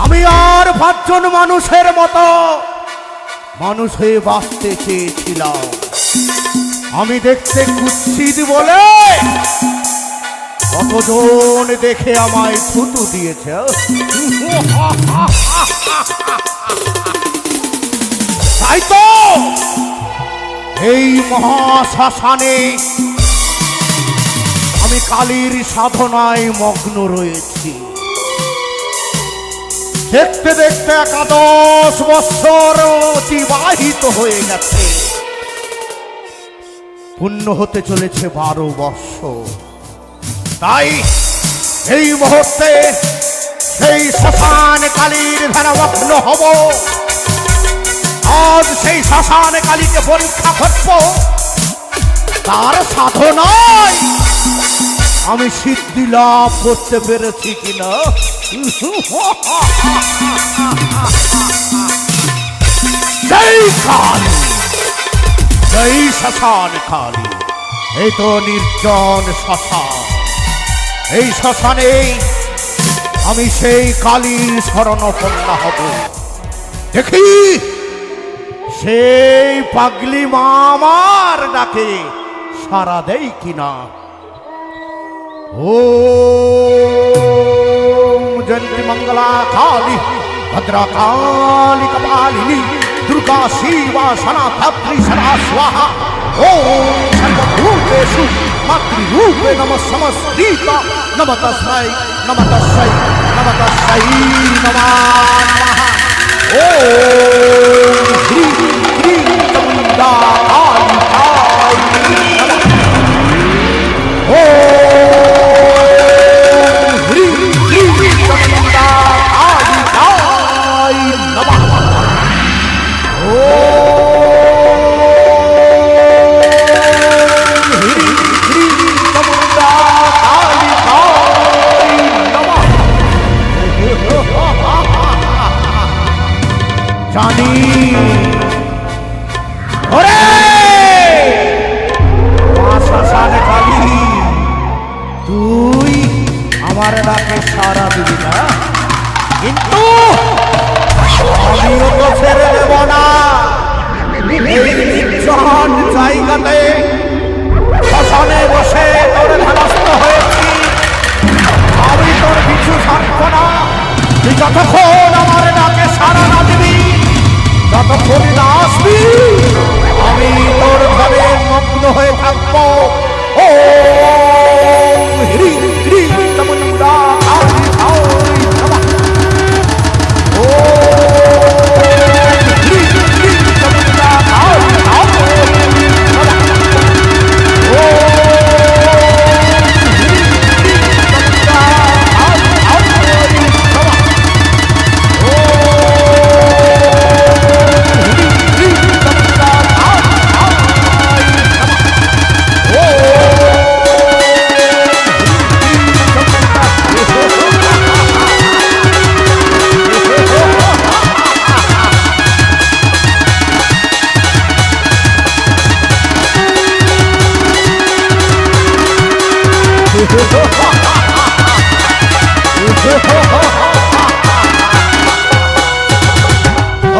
আমি আর পাঁচজন মানুষের মতো মানুষ হয়ে বাঁচতে চেয়েছিলাম। আমি দেখতে কুৎসিত বলে কতজন দেখে আমায় থুতু দিয়েছে। তাই তো এই মহাশ্মশানে আমি কালীর সাধনায় মগ্ন রয়েছি। দেখতে দেখতে 11 বৎসর অতিবাহিত হয়ে গেছে, পূর্ণ হতে চলেছে 12 বৎসর। তাই এই মুহূর্তে সেই শ্মশান কালীর ধ্যানমগ্ন হব। আজ সেই শ্মশান কালীকে পরীক্ষা করব, তার সাধনায় আমি সিদ্ধি লাভ করতে পেরেছি কিনা। জয় কালী, জয় শ্মশান কালী। এই তো নির্জন শ্মশান, এই শ্মশানে আমি সেই কালীর শরণাপন্ন হব। দেখি সেই পাগলি মা আমার ডাকে সারা দেয় কিনা। ওম জয়ন্তী মঙ্গলা কালী ভদ্রা কালী কপালিনী দুর্গা শিবা সনাতত্রী সদা স্বাহা। ওম সর্বভূতেষু মাতৃরূপে নমঃ সমস্তিতা। নমঃ তস্मै নমঃ তস্मै নমঃ তস্मै নমঃ নমঃ। ওম হ্রীং ক্লীং চামুণ্ডা কালী কালী নমঃ। ওম হ্রীং ক্লীং চামুণ্ডা কালী কালী নমঃ। জানি ওরে মা শ্মশান কালী, তুই আমার ডাকে সারা দিবি না, কিন্তু আমিও তো ছেড়ে দেব না। এই নির্জন জায়গাতে শ্মশানে বসে তোর ধ্যানস্থ হয়েছি। আমি তোর কিছু ছাড়ব না। তুই যতক্ষণ আমার ডাকে সারা না দিবি, যতক্ষণ না আসবি, আমি তোর ঘরে মগ্ন হয়ে থাকবো। ও হ্রীং ক্লীং চামুণ্ডা কালী কালী নমঃ। ও হ্রীং ক্লীং চামুণ্ডা কালী কালী নমঃ। ও হ্রীং ক্লীং চামুণ্ডা কালী কালী নমঃ। ও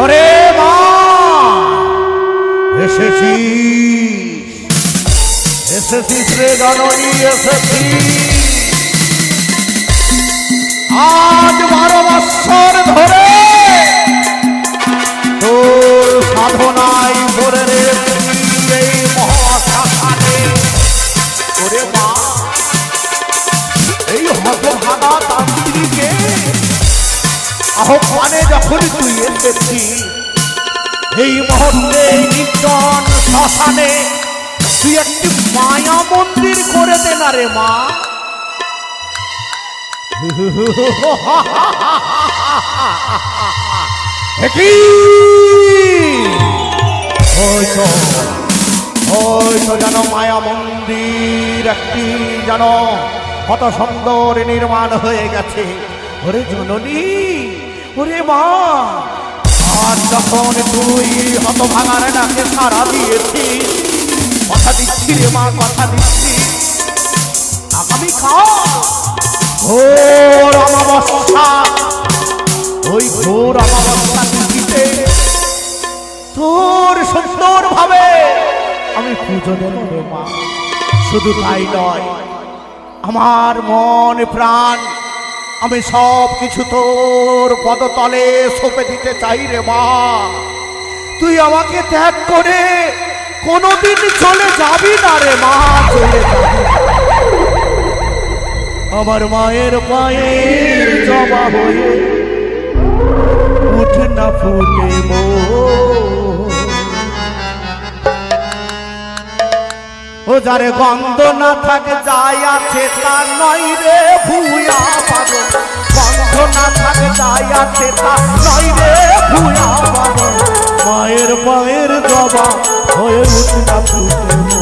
ওরে মা এসেছিস, এসেছিস রে জননী এসেছিস। আজ 12 বৎসর ধরে তোর সাধনায় ভরে রেখেছি এই মহাশ্মশানে। ওরে মা, এই হতভাগা তান্ত্রিকে আহ্বানে যখন তুই এসেছি, এই মুহূর্তে নির্জন শ্মশানে তুই একটি মায়া মন্দির করে দে না রে মা। ওই তো জানো মায়া মন্দির একটি জানো কত সুন্দর নির্মাণ হয়ে গেছে। ওরে জননী, ওরে মা, আর যখন তুই হতভাগার ডাকে সারা দিয়েছিস, কথা দিচ্ছি রে মা, কথা দিচ্ছি, আগামীকাল ভোর অমাবস্যা দেব রে মা। শুধু তাই নয়, আমার মন প্রাণ আমি সব কিছু তোর পদতলে সঁপে দিতে চাই রে মা। তুই আমাকে ত্যাগ করে কোনোদিন চলে যাবি না রে মা, চলে যাবি। আমার মায়ের পায়ে জবা হয়ে উঠ না ফুটে মো। ও যারে গন্ধ না থাকে যাই আছে তা নয় রে ভুয়া পাগল। গন্ধ না থাকে যাই আছে তা নয় রে ভুয়া পাগল। মায়ের পায়ের জবা হয়ে উঠ না ফুটে মো।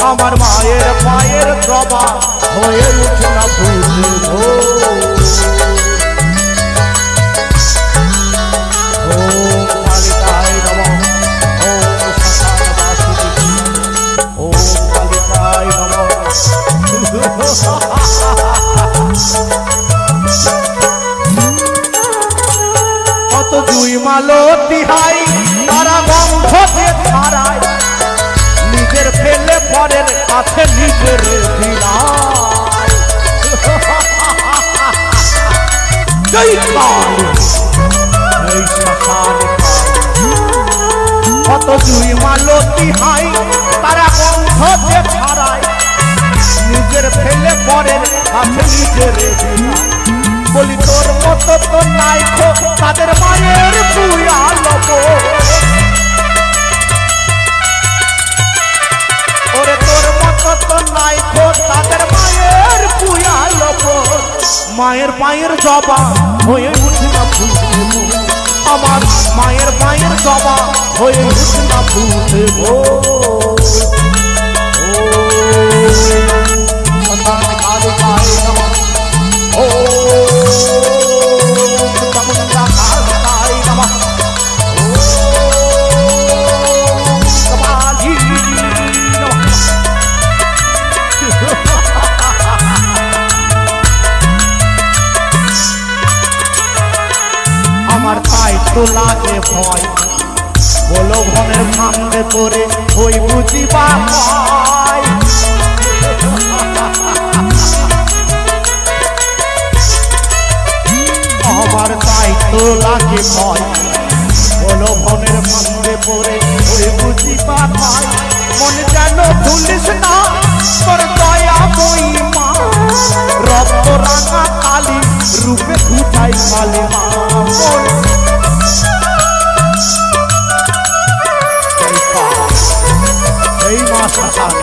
আমার মায়ের পায়ের জবা হয়ে উঠ না ফুটে মো। কত দুই মালো তিহাই তারা গন্ধ ছাড়ায়, নিজের ফেলে পরের কাছে নিজের দিলায়। জয় কালী, জয় শ্মশান কালী। কত দুই মালো তিহাই তারা গন্ধ ছাড়ায়, নিজের ফেলে পরের কাছে নিজের দিলায়। বলি তোর মতো তো নাই খো তাদের মায়ের পুয়া লব। ওরে তোর মতো তো নাই খো তাদের মায়ের পুয়া লব। মায়ের পায়ের জবা হয়ে উঠ না ফুটে মো। আমার মায়ের পায়ের জবা হয়ে উঠ না ফুটে মো। আমার তাই তো লাগে ভয়, বলো ভনের সামনে করে ওই বুঝিবা ভয়। আমার তাই তো লাগে ভয়, বলো ভনের সামনে করে ওই বুঝিবা ভয়। মনে যেন ভুলিস না তোর দয়া মহিমা, রক্ত রাঙা কালী রূপে ঘুচাই কালী মা। এই মা শ্মশান,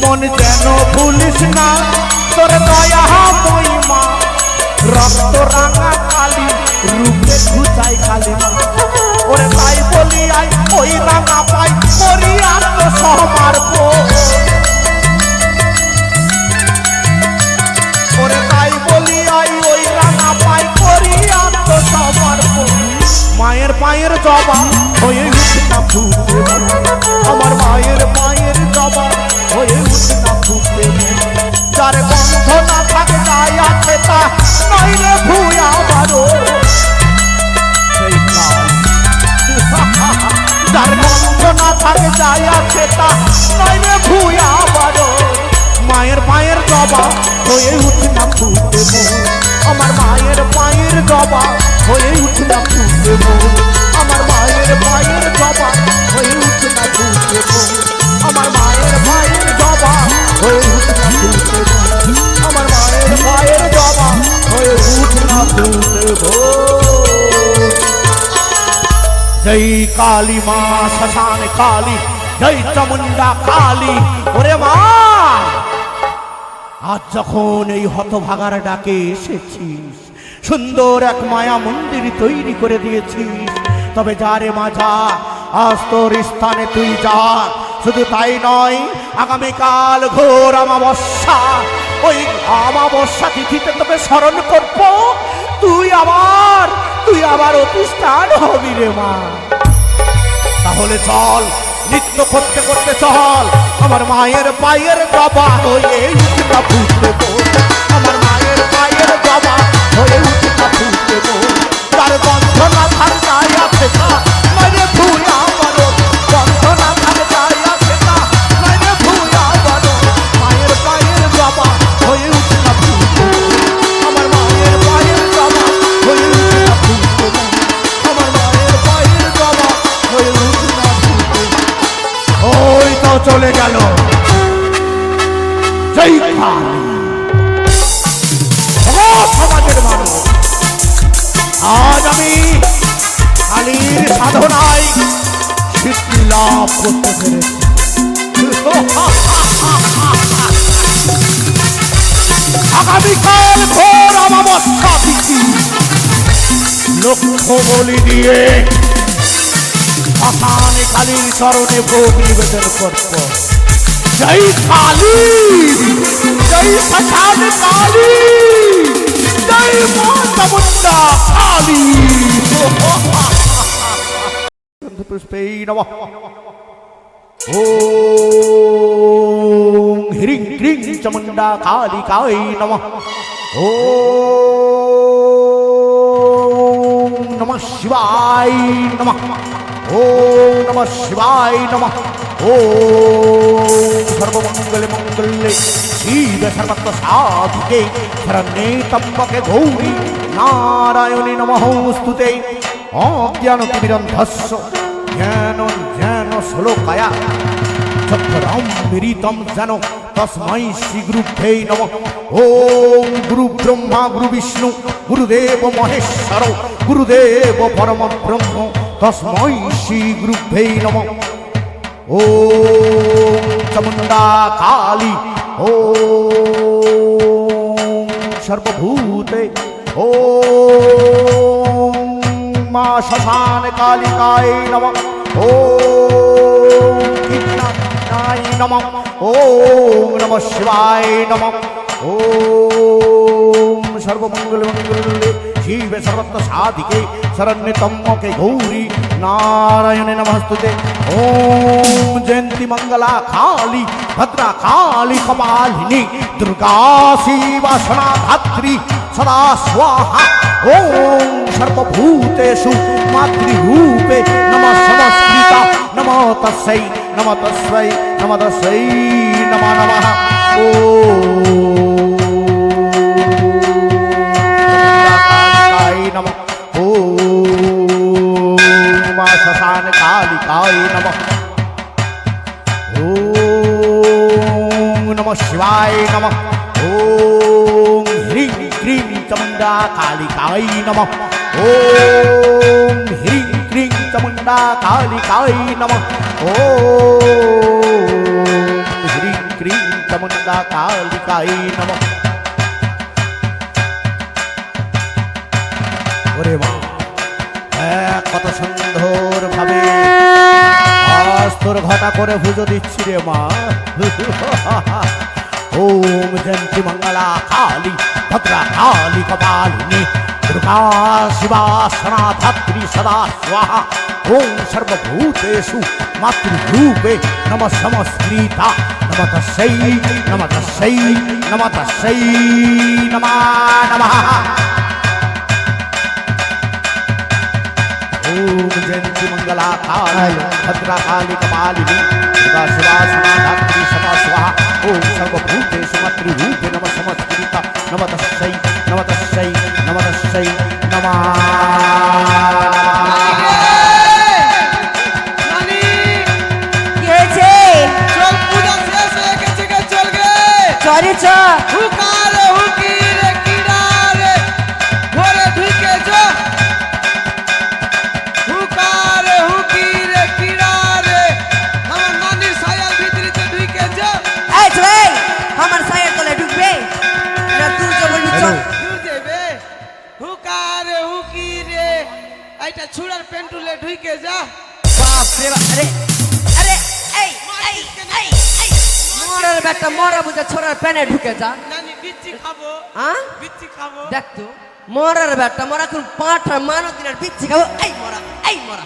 মন যেন ভুলিস না তোর দয়া মহিমা, রক্ত রাঙা কালী রূপে ঘুচাই কালী মা। ওরে তাই বলি আই ওই রাঙা পাই করি আত্মসমর্প। ওরে তাই বলি আই ওই রাঙা পাই করি আত্মসমর্প। মায়ের পায়ের জবা হয়ে উঠ না ফুটে মো। আমার মায়ের পায়ের জবা হয়ে উঠ না ফুটে মো। যার গন্ধ না থাকে যাই আছে তা নয় রে ভুয়া বারো। যার গন্ধ না থাকে যাই আছে তা নয় রে ভুয়া বারো। মায়ের পায়ের জবা হয়ে উঠ না ফুটে মো। আমার মায়ের পায়ের জবা হয়ে উঠ না ফুটে মো। আমার মায়ের পায়ের জবা হয়ে উঠ না ফুটে মো। আমার মায়ের পায়ের জবা হয়ে উঠ না ফুটে মো। আমার মায়ের পায়ের জবা হয়ে উঠ না ফুটে মো। জয় কালী মা শ্মশান কালী, জয় চামুন্ডা কালী। ওরে মা, আজ যখন এই হতভাগার ডাকে এসেছিস, সুন্দর এক মায়া মন্দির তৈরি করে দিয়েছিস, তবে যা রে মা যা, আজ তোর স্থানে তুই যা। শুধু তাই নয়, আগামীকাল ঘোর অমাবস্যা, ওই অমাবস্যা তিথিতে তোকে স্মরণ করব। তুই আবার অতিষ্ঠান হবি রে মা। তাহলে চল, নৃত্য করতে করতে চল, আমার মায়ের পায়ের জবা হয়ে উঠ না ফুটে মো। আমার মায়ের পায়ের জবা হয়ে উঠ না ফুটে মো। তার গন্ধ না থাকে যাই আছে তা নয় রে ভুয়া বারো। গন্ধ না থাকে যাই গেল। জয় কালী। ও সমাজের মানুষ, আজ আমি কালীর সাধনায় সিদ্ধি লাভ করতে পেরেছি। আগামীকাল ঘোর অমাবস্যা তিথি, লক্ষ্য বলি দিয়ে শ্মশানে কালীর চরণে ভোগ নিবেদন করব। জয় কালী, জয় শ্মশান কালী, জয় মা চামুণ্ডা কালী। পুষ্পে নমঃ। ওম হ্রিং ক্রিং চামুণ্ডা কালিকায় নমঃ। ওম নমঃ শিবায় নমঃ। ওম নমঃ শিবায় নমঃ। ওম সর্বমঙ্গলে মঙ্গলে শিবে সর্বত্র সাধিকে শরণ্যে ত্র্যম্বকে গৌরী নারায়ণী নমঃস্তুতে। অজ্ঞানতিমিরন্ধস্য জ্ঞানঞ্জন শ্লোকায়া চক্ষুরামৃতম যেন তস্मै শ্রী গুরুভ্যৈ নমঃ। ওম গুরু ব্রহ্মা গুরু বিষ্ণু গুরুদেব মহেশ্বর গুরুদেব পরম ব্রহ্ম তস্मै শ্রী গুরুভ্যৈ নমঃ। ওম চামুণ্ডা কালী, ওম সর্বভূতে, ওম মা শ্মশান কালিকায় নমঃ। ওম কৃষ্ণায় নমঃ। ওম নমঃ শিবায় নমঃ। ওম সর্বমঙ্গল মঙ্গলে শিবে সর্বত্র সাধিকে শরণ্যে ত্র্যম্বকে গৌরী নারায়ণে নমস্তুতে। ওম জয়ন্তী মঙ্গলা কালী ভদ্রা কালী কপালিনী দুর্গা শিবা সনাধাত্রী সদা স্বাহা। ওম সর্বভূতেষু মাতৃরূপে নমঃ সংস্কৃতা নমো তস্मै নমো তস্मै নমো তস্मै নমো নমঃ। ওম নমঃ। ওম মা শ্মশান কালিকায় নমঃ। ওম নমঃ শিবায় নমঃ। ওম হ্রিং ক্রিং চামুণ্ডা কালিকায় নমঃ। ওম হ্রিং ক্রিং চামুণ্ডা কালিকায় নমঃ। ওম হ্রিং ক্রিং চামুণ্ডা কালিকায় নমঃ। ওরে মা, কত সুন্দর ভাবে অস্তর ঘটা করে পুজো দিচ্ছি রে মা। ওম জয়ন্তী মঙ্গলা কালী ভদ্রা কালী কপালিনী দুর্গা শিবা সনাধাত্রী সদা স্বাহা। ওম সর্বভূতেষু মাতৃরূপে নমঃ সংস্কৃতা নমঃ তস্मै নমঃ তস্मै নমঃ তস্मै নমঃ নমঃ। ओम जयंती मंगला काली भद्रा काली कपालिनी दुर्गा शिवा सनाधात्री सदा स्वाहा। ओम सर्वभूतेषु मातृरूपे नमः संस्कृता नमः तस्मै नमः तस्मै नमः तस्मै नमः। ছুড়ার পেন্টুলে ঢুকে যা। আরে আরে এই এই এই এই মোরার বেটা মোরা বুঝা ছোড়ার প্যানে ঢুকে যা। নানি বিচ্ছি খাবো। হ্যাঁ বিচ্ছি খাবো। দেখ তো মোরার বেটা মোরা কোন পাঁঠা মানো দিনের বিচ্ছি খাবো। এই মোরা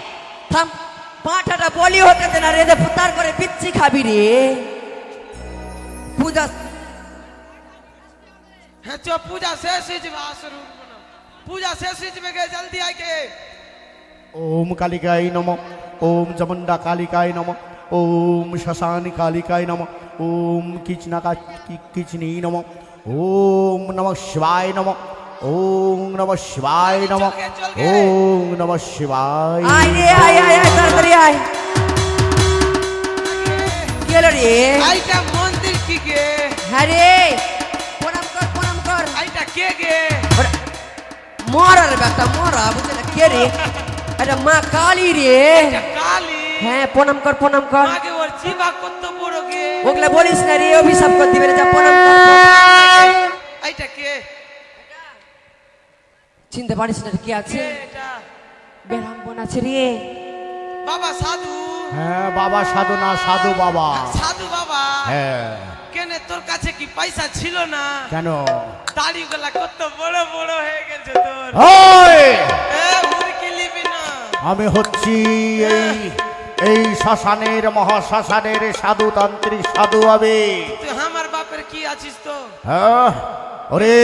থাম, পাঁঠাটা বলি হতে দে না রে, পুতার করে বিচ্ছি খাবি রে। পূজা হ্যাঁ চো পূজা শেষ হয়ে যাবে। আসর পূজা শেষ হয়ে যাবে, জলদি আইকে। ओम कालिकाय नमः। ओम चामुण्डा कालिकाय नमः। ओम श्मशान कालिकाय नमः। ओम किचनी नमः। ओम नमः शिवाय नमः। ओम नमः शिवाय नमः। ओम नमः शिवाय। আয় রে আয় আয় আয় তাড়াতাড়ি আয়। কি হলো রে? এইটা মন্দির কি গে? হ্যাঁ রে, প্রণাম কর প্রণাম কর। এইটা কে গে? ওরে, মরার বেটা মরা, বুঝলি না? কে রে? এটা মা কালী রে। এটা কালী। হ্যাঁ প্রণাম কর প্রণাম কর। আগে ওর জিবা কত বড় গে? ওগুলা বলিস না রে, অভিশাপ করে দিবে রে, যা প্রণাম কর। এইটা কে? চিনতে পারিস না রে, কে আছে? কে এটা? বেরামবন আছে রে। বাবা সাধু। হ্যাঁ বাবা সাধু না, সাধু বাবা। সাধু বাবা। হ্যাঁ কেনে তোর কাছে কি পয়সা ছিল না? কেন? দাড়িগুলা কত বড় বড় হয়ে গেছে তোর। ওই এ উড়কি লিবি না। আমি হচ্ছি এই এই শ্মশানের মহাশ্মশানের সাধু তান্ত্রিক সাধু আমি। তুই আমার বাপের কি আছিস তো? হ্যাঁ ওরে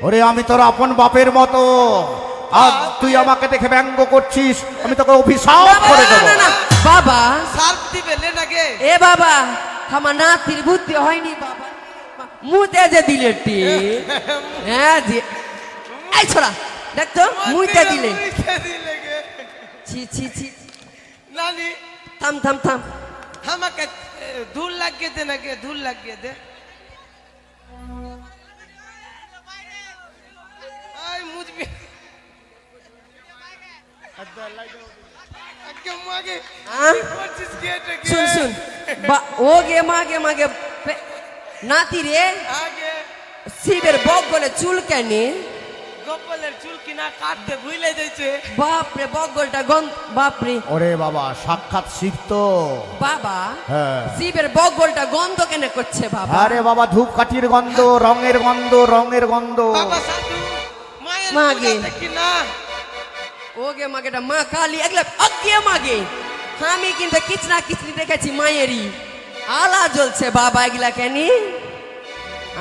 ওরে আমি তোর আপন বাপের মতো, আর তুই আমাকে দেখে ব্যঙ্গ করছিস, আমি তোকে অভিশাপ করে না, দেবো। না, না, বাবা সার্ফ দিবে লে না গে? এ বাবা আমার নাতির বুদ্ধি হয়নি বাবা, মুতে যে দিলে টি। হ্যাঁ জি, এই ছোড়া দেখ তো মুতে দিলে। মুইতে দিলে গে। ছি ছি ছি, নানি থাম থাম থাম। আমাকে ধুল লাগিয়ে দে না গে, ধুল লাগিয়ে দে। আই মুজবি আগে মাগে হ্যাঁ? করছিস কি এটা গে? শুন শুন, ও গে মাগে মাগে নাতি রে, আগে শিবের বক বলে চুল কেনে। গোপালের চুল কিনা কাটতে ভুলে যাইছে। বাপরে বগলটা গন্ধ, বাপরে ওরে বাবা সাক্ষাৎ শিব তো। বাবা, হ্যাঁ শিবের বগলটা গন্ধ কেন করছে বাবা? আরে বাবা ধূপকাঠির গন্ধ, রঙের গন্ধ, রঙের গন্ধ। বাবা সাধু মায়ের মাগে। পূজাতে কি না? ওগে মাগেটা মা কালী এগুলা অজ্ঞে মাগে। আমি কিন্তু কিছু না কিছু দেখেছি মায়েরই আলা জ্বলছে বাবা, এগুলা কেন?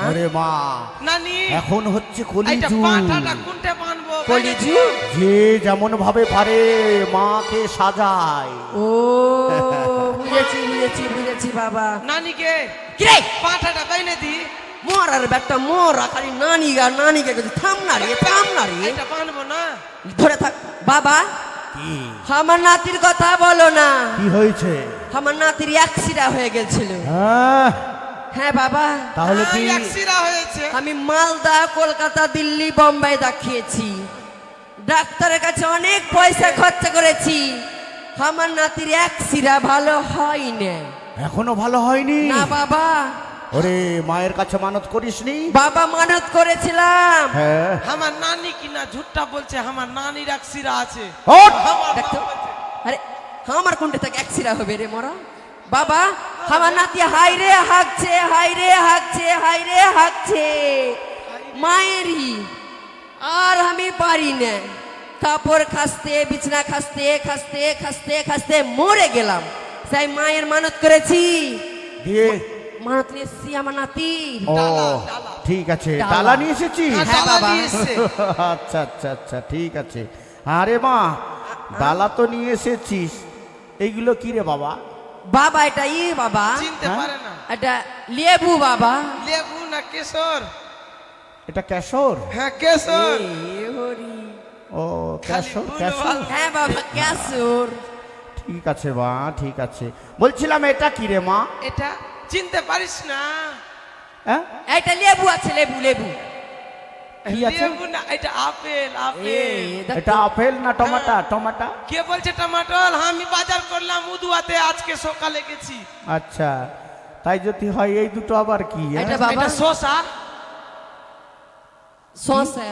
আরে মা নানি এখন হচ্ছে এইটা কলিযুগ, পাটাটা কোনটা বানবো? কলিযুগ? যে যেমন ভাবে পারে মাকে সাজায়। ও বুঝেছি বুঝেছি বুঝেছি বাবা। নানিকে কিরে পাটাটা বাইনে দি। মরার বেটা মরা, খালি নানি গা নানি গে থাম না রে, থাম না রে, এটা বানবো না। ধরে থাক বাবা। কি আমার নাতির কথা বলো না, কি হয়েছে? আমার নাতির অ্যাক্সিডেন্ট হয়ে গেছিল। হ্যাঁ হ্যাঁ বাবা, তাহলে কি এক শিরা হয়েছে। আমি মালদা, কলকাতা, দিল্লি, বোম্বাই দেখিয়েছি, ডাক্তারের কাছে অনেক পয়সা খরচা করেছি, আমার নাতির এক শিরা ভালো হয় না। এখনো ভালো হয়নি? না বাবা। ওরে মায়ের কাছে মানত করিসনি? বাবা মানত করেছিলাম। হ্যাঁ আমার নানি কিনা ঝুট্টা বলছে, আমার নানির এক শিরা আছে। ওঠ! আমার দেখতো, বাপ বলছে, আরে আমার কোনটা থেকে এক শিরা হবে রে মরা? বাবা আমার নাতি হাই রে হাঁকছে, হাই রে হাঁকছে, হাই রে হাঁকছে মায়েরই, আর আমি পারি না। কাপড় খাসতে, বিছনা খাসতে খাসতে খাসতে খাসতে মরে গেলাম। তাই মায়ের মানত করেছি, দিয়ে মানত নিয়েছি আমার নাতির। ও ডালা। ঠিক আছে, ডালা। ডালা নিয়ে এসেছিস? হ্যাঁ, হ্যাঁ, ডালা বাবা। নিয়ে এসছে। আচ্ছা আচ্ছা আচ্ছা ঠিক আছে। আরে মা ডালা তো নিয়ে এসেছিস, এইগুলো কি রে বাবা? বাবা এটা বাবা, চিনতে হ্যাঁ? পারে না। এটা লেবু বাবা। লেবু না কেশর? এটা কেশর? হ্যাঁ কেশর। এ হরি। ও কেশর ভুল কেশর, ভাল। হ্যাঁ বাবা কেশর। ঠিক আছে মা ঠিক আছে। বলছিলাম এটা কি রে মা? এটা চিনতে পারিস না? হ্যাঁ এটা লেবু আছে, লেবু লেবু। কি আছে? লেবু না, এটা আপেল এ আপেল। দেখ এটা তো। আপেল না টমাটা? টমাটা কে বলছে টমাটোল? আমি বাজার করলাম উদুয়াতে, আজকে সকালে গেছি। আচ্ছা, তাই যদি হয় এই দুটো আবার কি? হ্যাঁ? এটা বাবা এটা শসা। শসা।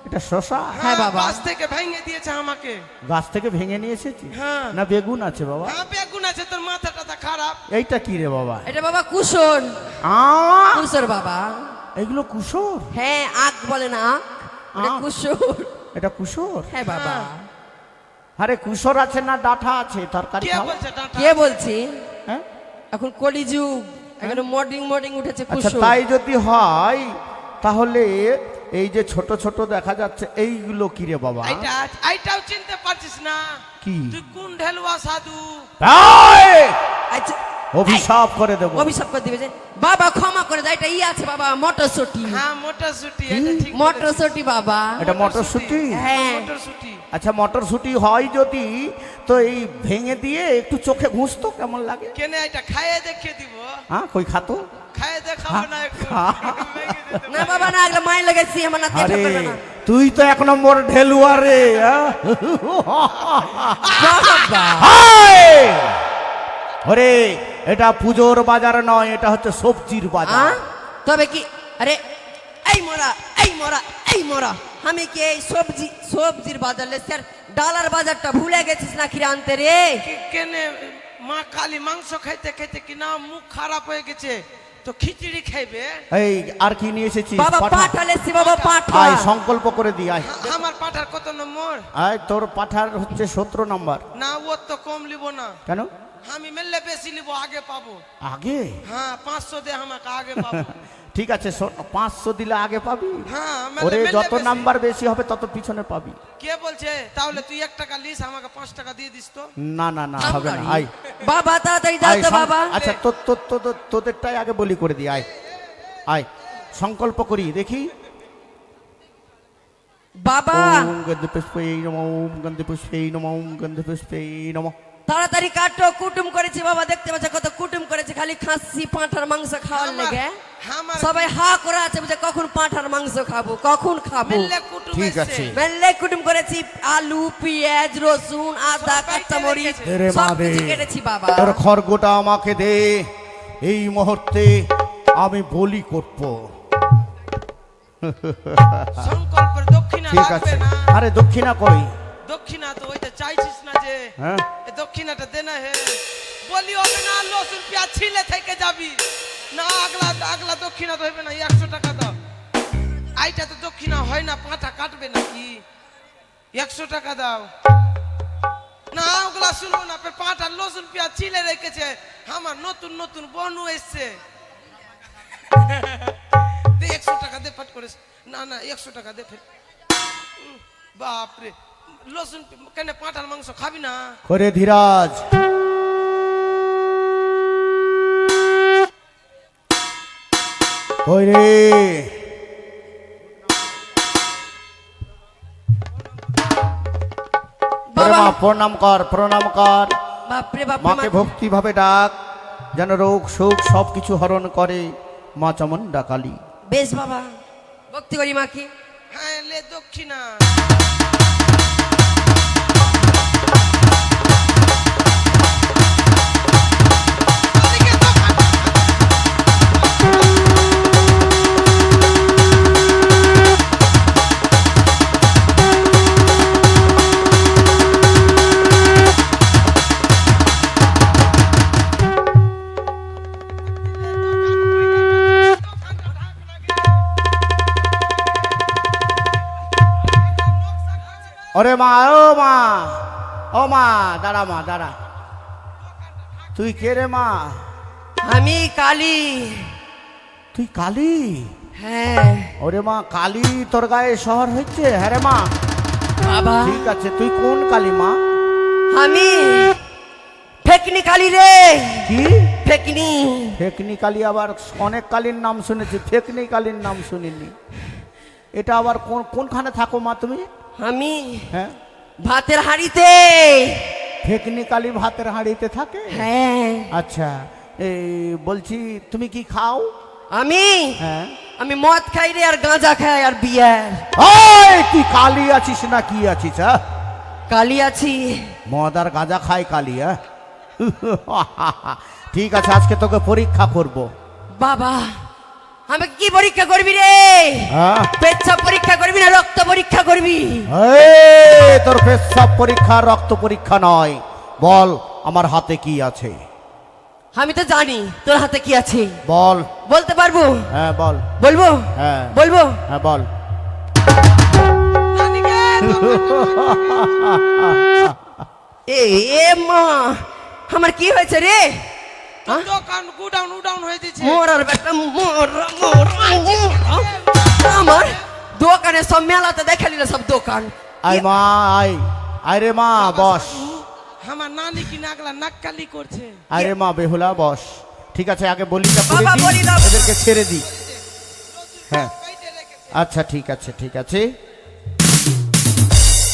এটা শসা? হ্যাঁ বাবা। গাছ থেকে ভেঙে দিয়েছে আমাকে। গাছ থেকে ভেঙে নিয়ে এসেছি? হ্যাঁ। না বেগুন আছে বাবা? হ্যাঁ বেগুন আছে, তোর মাথা টাথা খারাপ। এইটা কি রে বাবা? এটা বাবা কুসর। আ কুসর বাবা। এগুলো কুসর? হ্যাঁ আখ বলে না, আখ। এটা আখ? কুসর। এটা কুসর? হ্যাঁ বাবা। আরে কুসর আছে না ডাঁটা আছে তরকারি কে খাও? বলছে টাটা? কে বলছি? হ্যাঁ? এখন কলিযুগ, এখন মর্নিং মর্নিং উঠেছে আচ্ছা কুসর। তাই যদি হয় তাহলে এই যে ছোট ছোট দেখা যাচ্ছে এইগুলো কি রে বাবা? এইটাও চিনতে পারছিস না? কি? তুই কোন ঢেলুয়া সাধু? এই! আচ্ছা অভিশাপ করে দেবো। অভিশাপ করে দিবে যে বাবা ক্ষমা করে দাও, এটা ই আছে বাবা মটরশুটি, হ্যাঁ মটরশুটি, এটা ঠিক বলেছো। মটরশুটি বাবা। এটা মটরশুঁটি? হ্যাঁ। মটরশুটি। আচ্ছা মটরশুঁটি হয় যদি তো এই ভেঙে দিয়ে একটু চোখে ঘুষতো কেমন লাগে? কেন এটা খাইয়ে দেখিয়ে দিব? হ্যাঁ কই খাতো? খাইয়ে দেখাবো না একটু? ভেঙে দিতে না বাবা না, এগুলো মাই লেগেছি আমার নাতি আরে করবে না তুই তো এক নম্বর ঢেলুয়া রে। বাবা। ওরে এটা পুজোর বাজার নয়, এটা হচ্ছে সবজির বাজার। তবে কি আরে এই মোরা এই মোরা এই মোরা, আমি কি এই সবজির বাজার লেছি আর ডালার বাজারটা ভুলে গেছিস না কি আনতে রে? কেনে মা কালী মাংস খাইতে খাইতে কি না মুখ খারাপ হয়ে গেছে, তো খিচুড়ি খাইবে। এই আর কি নিয়ে এসেছিস? বাবা পাঠা লেছি বাবা, পাঠা। আয় সংকল্প করে দি আয়। আমার পাঠার কত নম্বর? আয় তোর পাঠার হচ্ছে 17 নম্বর। না ও তো কম লিব না। কেন? আমি মেললে বেশি লিব, আগে পাবো। আগে? হ্যাঁ 500 দে আমাকে, আগে পাবো। ঠিক আছে 500 দিলে আগে পাবি। হ্যাঁ ওরে মেললে যত বেশি। নাম্বার বেশি হবে তত পিছনে পাবি। কে বলছে? তাহলে তুই 1 টাকা লিস, আমাকে 5 টাকা দিয়ে দিস তো। না না না হবে না। আয় বাবা তাড়াতাড়ি দাও আয় তো বাবা। আচ্ছা তোদেরটাই আগে বলি করে দি। আয় আয় সংকল্প করি দেখি। বাবা ওম গন্ধ পুষ্পে নমঃ, ওম গন্ধ পুষ্পে নমঃ, ওম গন্ধ পুষ্পে নমঃ। তাড়াতাড়ি কাটো, কুটুম করেছি বাবা, দেখতে পাচ্ছ কত কুটুম করেছে, খালি খাসি পাঁঠার মাংস খাওয়ার লেগে। আমার সবাই হা করে আছে বুঝে কখন পাঁঠার মাংস খাবো, কখন খাবো। মেললে কুটুম ঠিক এসছে। আছে। মেলে কুটুম করেছি, আলু পেঁয়াজ রসুন আদা সব কাঁচা কেটে মরিচ রেখেছে। এরে মা সব দে। কিছু কেটেছি বাবা। তোর খড়গোটা আমাকে দে, এই মুহূর্তে আমি বলি করব। সংকল্পের দক্ষিণা ঠিক লাগবে আছে। না? আরে দক্ষিণা কই? দক্ষিণা তো ওইটা চাইছিস না যে? হ্যাঁ এ দক্ষিণাটা দে না হে। বলি হবে না, লসুন পেঁয়াজ ছিলে থেকে যাবি না। আগলা দক্ষিণা তো হবে না, 100 টাকা দাও। আইটা তো দক্ষিণা হয় না, পাঁঠা কাটবে নাকি? 100 টাকা দাও না। ওগুলা শুনবো না, পাঁঠা লসুন পেঁয়াজ ছিলে রেখেছে। আমার নতুন নতুন বনু এসছে। দে 100 টাকা দে, ফট করে। না না 100 টাকা দে ফের। বাপরে, লসুন কেন পাঁঠার মাংস খাবি না? করে ধীরাজ। ওই রে বাবা মা প্রণাম কর, প্রণাম কর। বাপরে বাপ মাকে ভক্তি ভাবে ডাক, যেন রোগ শোক সবকিছু হরণ করে মা চামুণ্ডা কালী। বেশ বাবা, ভক্তি করি মাকে। হ্যাঁ লে দক্ষিণা। ওরে মা, ও মা, ও মা, দাঁড়া মা দাঁড়া। তুই কে রে মা? আমি কালী। তুই কালী? হ্যাঁ ওরে মা, কালী তোর গায়ে শহর হচ্ছে? হ্যাঁ রে মা। বাবা ঠিক আছে, তুই কোন কালী মা? আমি ফেকনি কালী রে। কি ফেকনি? ফেকনি কালী? আবার অনেক কালীর নাম শুনেছি, ফেকনি কালীর নাম শুনিনি। এটা আবার কোনখানে থাকো মা তুমি? আমি হ্যাঁ ভাতের হাঁড়িতে। ফেকনি কালী ভাতের হাঁড়িতে থাকে? হ্যাঁ আচ্ছা, এই বলছি তুমি কি খাও? আমি হ্যাঁ আমি মদ খাই রে, আর গাঁজা খাই, আর বিয়ার। ওই তুই কালী আছিস না কি আছিস? হ্যাঁ কালী আছি। মদ আর গাঁজা খাই কালী? হ্যাঁ ঠিক আছে, আজকে তোকে পরীক্ষা করব। বাবা আমাকে কি পরীক্ষা করবি রে? হ্যাঁ পেচ্ছাপ পরীক্ষা করবি না রক্ত পরীক্ষা করবি? এই, তোর পেশাব পরীক্ষা রক্ত পরীক্ষা নয়। বল আমার হাতে কি আছে? আমি তো জানি তোর হাতে কি আছে। বল। বলতে পারবো? হ্যাঁ বল। বলবো? হ্যাঁ বলবো? হ্যাঁ বল। এ এ মা, আমার কি হয়েছে রে? দোকান গুডাউন হয়ে দিচ্ছে। মোরার বেটা মোরা আমার দোকানে সব মেলাতে দেখে নিল সব দোকান। আয় মা, আয় আয় রে মা, বস। আমার নানি কি নাগলা নাককালি করছে। আরে মা বেহুলা বস, ঠিক আছে আগে বলিটা করে বাবা, দিই, বলি দাও। এদেরকে ছেড়ে দিই। হ্যাঁ কেটে রেখেছে। আচ্ছা ঠিক আছে ঠিক আছে।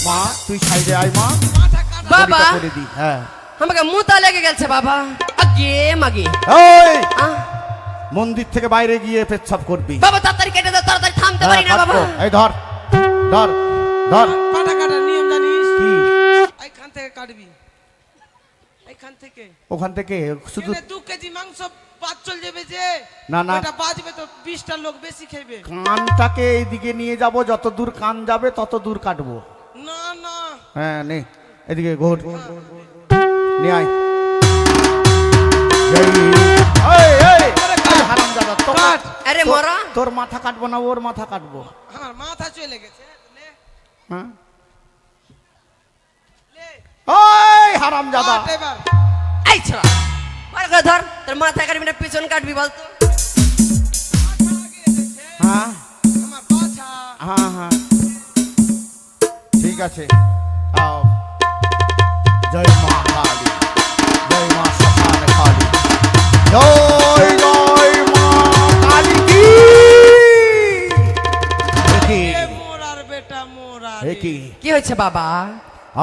মা তুই সাইডে আয় মা, মাথা কাটা। বাবা বলিটা করে দিই। হ্যাঁ আমাকে মুতা লেগে গেছে বাবা, আগে মাগে। ওই আহ, মন্দির থেকে বাইরে গিয়ে পেচ্ছাপ করবি। বাবা তাড়াতাড়ি কেটে দাও, তাড়াতাড়ি থামতে হ্যাঁ, পারি না বাবা। কাটবো। এই ধর ধর ধর। পাটা কাটার নিয়ম জানিস? কি এইখান থেকে কাটবি, এইখান থেকে। ওখান থেকে শুধু কেনে 2 কেজি মাংস বাদ চল যাবে যে, না, না। ওটা বাজবে তো 20টা লোক বেশি খাইবে। কানটাকে এইদিকে নিয়ে যাব, যত দূর কান যাবে তত দূর কাটবো। না না, হ্যাঁ নে এদিকে ঘোর, নিয়ে আয়। হারামজাদা, কাট। আরে মরা, তোর মাথা কাটবো না, ওর মাথা কাটবো। আমার মাথা চলে গেছে। লে হ্যাঁ লে ওই হারামজাদা, কাট এবার। এই ছোড়া বার করে ধর, তোর মাথা কাটবি না পিছন কাটবি বলতো? মাথা আগে এসেছে, হ্যাঁ আমার পাছা। হ্যাঁ হ্যাঁ ঠিক আছে। আও। জয় মা কালী, জয় মা শ্মশান কালী, জয় জয় মা কালী কি। দেখি এ মোরার বেটা মোরা রে। দেখি কি হয়েছে বাবা?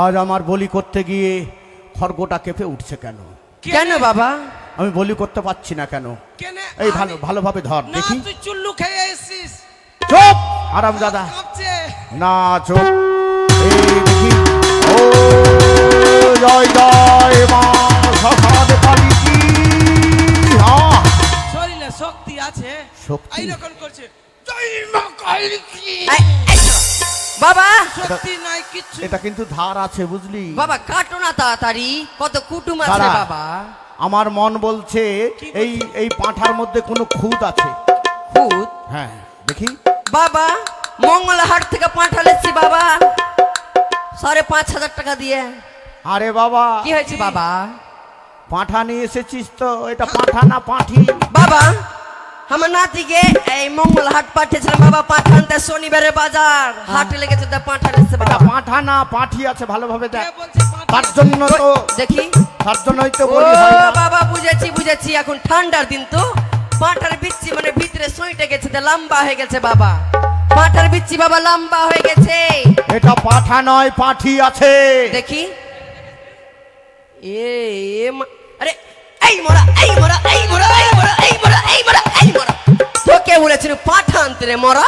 আজ আমার বলি করতে গিয়ে খড়গোটা কেঁপে উঠছে কেন? কেন বাবা? আমি বলি করতে পারছি না কেন? কেনে এই ভালো ভালোভাবে ধর না, দেখি। তুই চুল্লু খেয়ে এসেছিস। চুপ হারামজাদা, কাঁপছে। না চুপ। এই দেখি ও জয় জয় মা শ্মশান কালী কি। হ্যাঁ শরীরে শক্তি আছে, শক্তি? এইরকম করছে জয় মা কালী কি। এই ছোড়া। বাবা শক্তি নাই কিচ্ছু। এটা কিন্তু ধার আছে বুঝলি। বাবা কাটো না তাড়াতাড়ি, কত কুটুম আছে দাঁড়া। বাবা। আমার মন বলছে কি এই এই পাঁঠার মধ্যে কোনো খুঁত আছে। ভূত? হ্যাঁ দেখি। বাবা মঙ্গলহাট থেকে পাঠালেছি বাবা 5,500 টাকা দিয়ে। আরে বাবা কি হয়েছে বাবা? পাঁঠা নিয়ে এসেছিস তো? এটা পাঁঠা না পাঁঠি? বাবা আমার নাতিকে এই মঙ্গলহাট পাঠিয়েছিলাম বাবা, পাঠানতে শনিবারে বাজার হাটে লেগেছে, তা পাঠালেছে এটা বাবা। পাঁঠা না পাঁঠি আছে ভালোভাবে দেখ। কে বলছে পাঁঠা? তার জন্য তো দেখি। তার জন্যই তো ও বলি হয় না। বাবা বুঝেছি বুঝেছি, এখন ঠান্ডার দিন তো পাঁঠার বিচ্ছি মানে ভিতরে সইটে গেছে, তা লম্বা হয়ে গেছে বাবা। পাঁঠার বিচ্ছি বাবা লম্বা হয়ে গেছে। এটা পাঁঠা নয় পাঁঠি আছে। দেখি। আরে এই মোরা এই মোরা এই মোরা এই মোরা এই মোরা এই মোরা এই মোরা, তোকে বলেছিল পাঁঠা আনতে রে মোরা,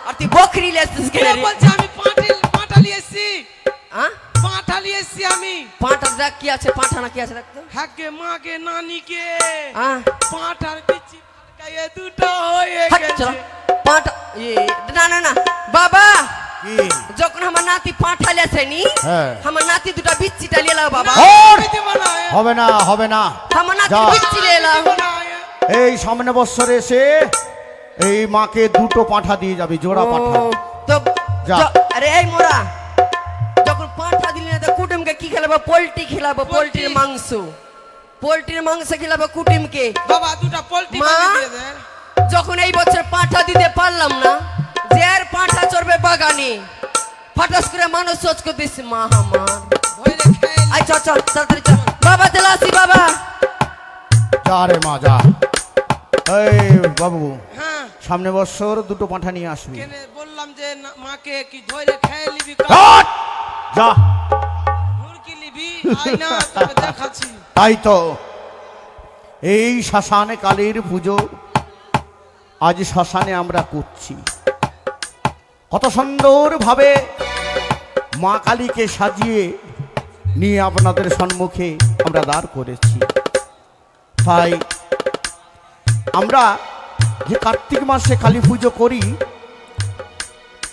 আর তুই বকরি লেছিস কে কেন রে? বলছে আমি পাঁঠা নিয়ে এসেছি? হ্যাঁ পাঁঠা নিয়ে এসেছি আমি। পাঁঠা দেখ কি আছে, পাঁঠা না কি আছে দেখ তো। হাগে মাগে নানিকে হ্যাঁ পাঁঠার বিচি ফাটকাইয়ে দুটো হয়ে হাট গেছে। চলো পাঁঠা না না না বাবা, কি? যখন আমার নাতি পাঁঠা লেছেনি, হ্যাঁ। আমার নাতি দুটা বিচ্ছিটা নিয়ে এলাও বাবা। ওর! আমি দিব না, হবে না হবে না। আমার নাতি যা। বিচ্ছি নিয়ে এলাও। দিব না। এই সামনে বৎসরে এসে এই মাকে দুটো পাঁঠা দিয়ে যাবি, জোড়া পাঁঠা। ও, তো যা। আরে এই মোরা, যখন পাঁঠা দিলি না তো কুটুমকে কি খেলাবো? পোল্ট্রি খেলাবো, পোল্ট্রির মাংস। পোল্ট্রির মাংস খেলাবো কুটুমকে। বাবা দুটা পোল্ট্রি মা? বানিয়ে দিয়ে দে। যখন এই বছর পাঁঠা দিতে পারলাম না, যে আর পাঁঠা চড়বে বাগানে, ফাটাস করে মানুষ সোচ করতেছ মা আমার। ধইরে খেয়ে নে। আই চল চল তাড়াতাড়ি চল বাবা, চলে আসি বাবা। যা রে মা যা। এই বাবু হ্যাঁ সামনে বৎসর দুটো পাঁঠা নিয়ে আসবি। কেনে বললাম যে মাকে কি ধইরে খেয়ে নিবি? হাট! যা। মুরগি নিবি? আই না তোকে দেখাচ্ছি। তাই তো এই শ্মশানে কালীর পুজো আজ শ্মশানে আমরা করছি। কত সুন্দর ভাবে মা কালীকে সাজিয়ে নিয়ে আপনাদের সম্মুখে আমরা দাঁড় করেছি। তাই আমরা যে কার্তিক মাসে কালী পুজো করি,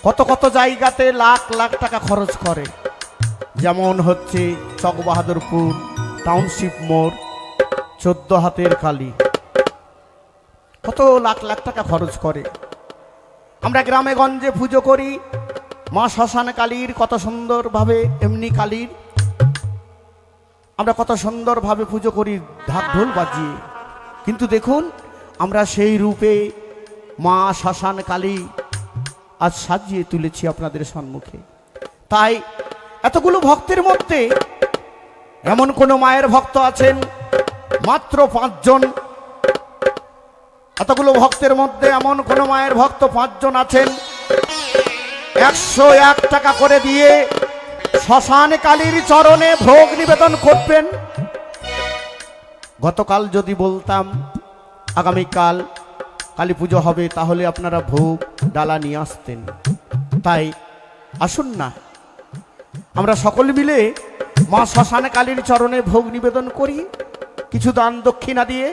কত কত জায়গাতে লাখ লাখ টাকা খরচ করে। যেমন হচ্ছে চকবাহাদুরপুর টাউনশিপ মোড় 14 হাতের কালী, কত লাখ লাখ টাকা খরচ করে। আমরা গ্রামে গঞ্জে পুজো করি মা শ্মশান কালীর, কত সুন্দরভাবে এমনি কালীর আমরা কত সুন্দরভাবে পুজো করি ঢাক ঢোল বাজিয়ে। কিন্তু দেখুন আমরা সেই রূপে মা শ্মশান কালী আজ সাজিয়ে তুলেছি আপনাদের সম্মুখে। তাই এতগুলো ভক্তের মধ্যে এমন কোন মায়ের ভক্ত আছেন? মাত্র 5 জন। এতগুলো ভক্তের মধ্যে এমন কোন মায়ের ভক্ত 5 জন আছেন 101 টাকা করে দিয়ে শ্মশান কালীর চরণে ভোগ নিবেদন করবেন? গতকাল যদি বলতাম আগামীকাল কালী পুজো হবে, তাহলে আপনারা ভোগ ডালা নিয়ে আসতেন। তাই আসুন না, আমরা সকলে মিলে মা শ্মশান কালীর চরণে ভোগ নিবেদন করি কিছু দান দক্ষিণা দিয়ে।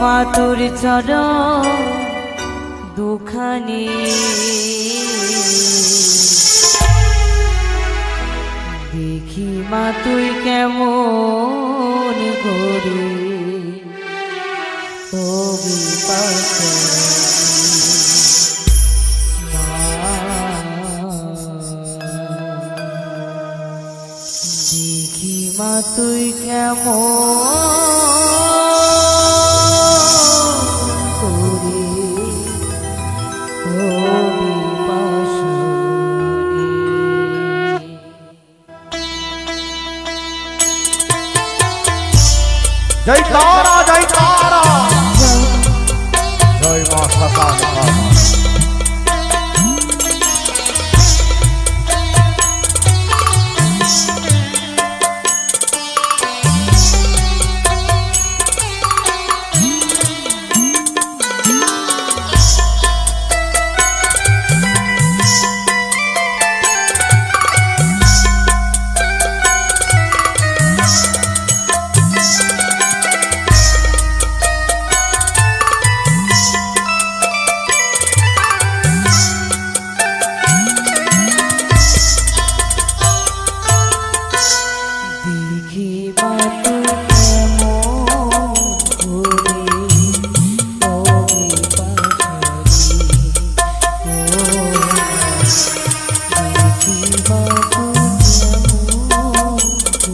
মা তোর চরণ দুখানি দেখি মা তুই কেমন করে ও বিপাশা দেখি মা তুই কেমন जय तारा जय तारा जय मां श्मशान काली।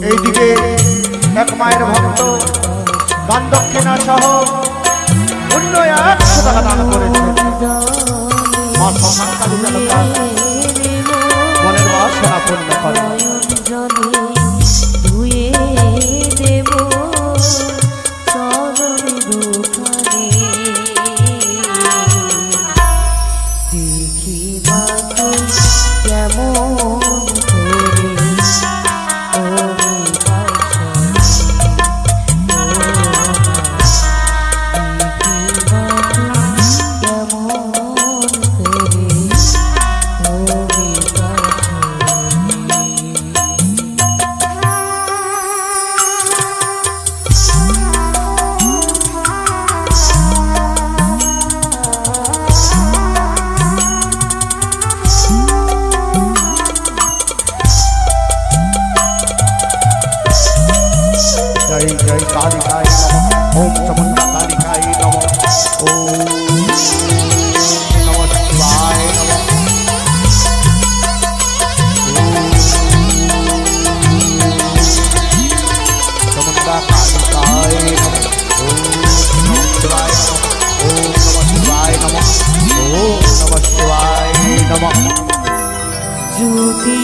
এইদিকে এক মায়ের ভক্ত দান দক্ষিণা সহ অন্য 100 টাকা দান করেছেন। মা শ্মশান কালী যেন তার মনের বাসনা পূর্ণ করে। जय जय कालिकाय नमः ओम चमुंडा कालिकाय नमः ओम नमः शिवाय नमः चमुंडा कालिकाय नमः ओम नमः शिवाय नमः ओम नमः शिवाय नमः ओम नमः शिवाय नमः। ज्योति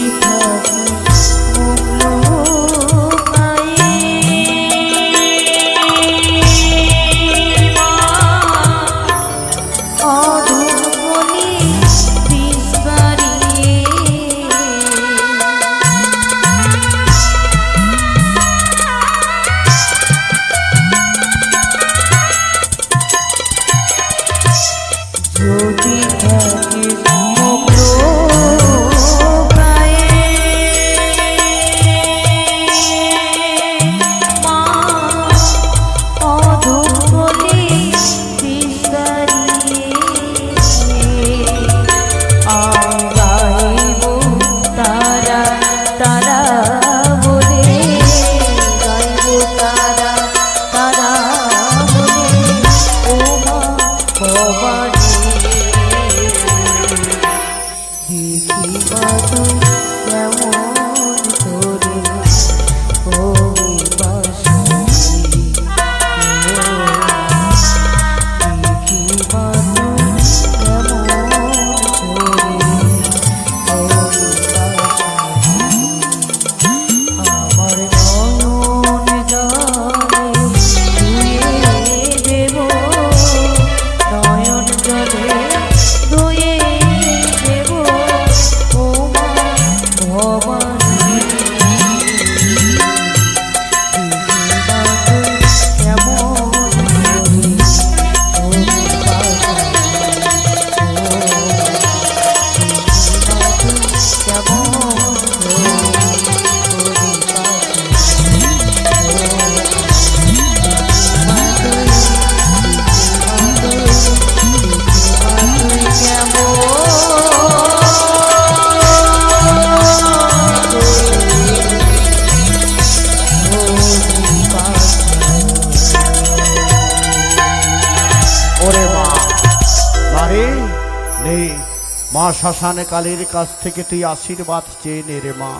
মা শ্মশান কালীর কাছ থেকে তুই আশীর্বাদ চেয়ে নে রে মা।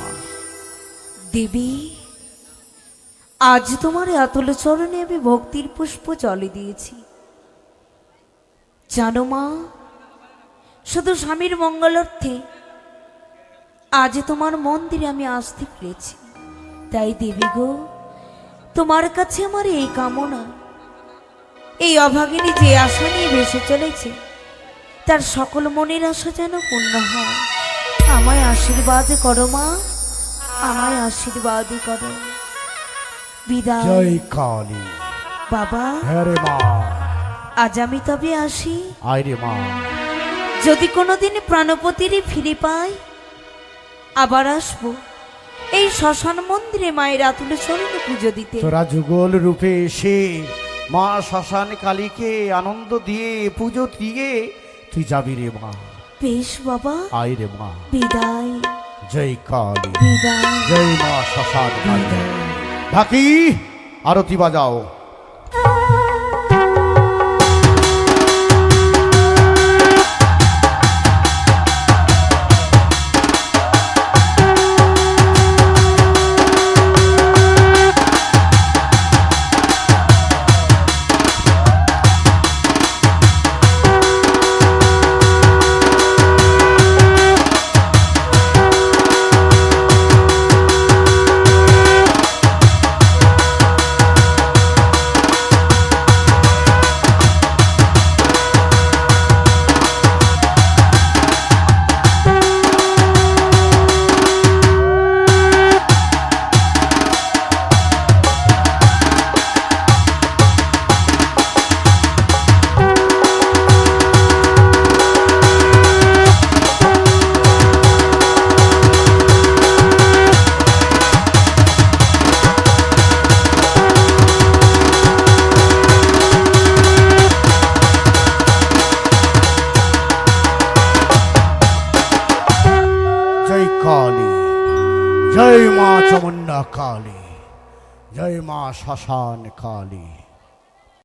দেবী, আজ তোমার অতুল চরণে আমি ভক্তির পুষ্প জলে দিয়েছি। জানো মা, শুধু স্বামীর মঙ্গলার্থে আজ তোমার মন্দিরে আমি আসতে পেরেছি। তাই দেবী গো, তোমার কাছে আমার এই কামনা, এই অভাগিনী যে আশা নিয়ে ভেসে চলেছে তার সকল মনের আশা যেন পূর্ণ হয়। আমায় আশীর্বাদ করো মা, আমায় আশীর্বাদ করো। বিদায় জয় কালী। বাবা, হ্যাঁ রে মা। আজ আমি তবে আসি। আয় রে মা। যদি কোনোদিন প্রাণপতিরই ফিরে পাই, আবার আসবো এই শ্মশান মন্দিরে মায়ের আতুল চরণে পুজো দিতে। তোরা যুগল রূপে এসে মা শ্মশান কালীকে আনন্দ দিয়ে পুজো দিয়ে তুই যাবি রে মা। বেশ বাবা, আয় রে মা। বিদায় জয় কালী। বিদায়। জয় মা শ্মশান কালী। ঢাকি আরতি বাজাও। जय मां चामुंडा काली, जय मां श्मशान काली।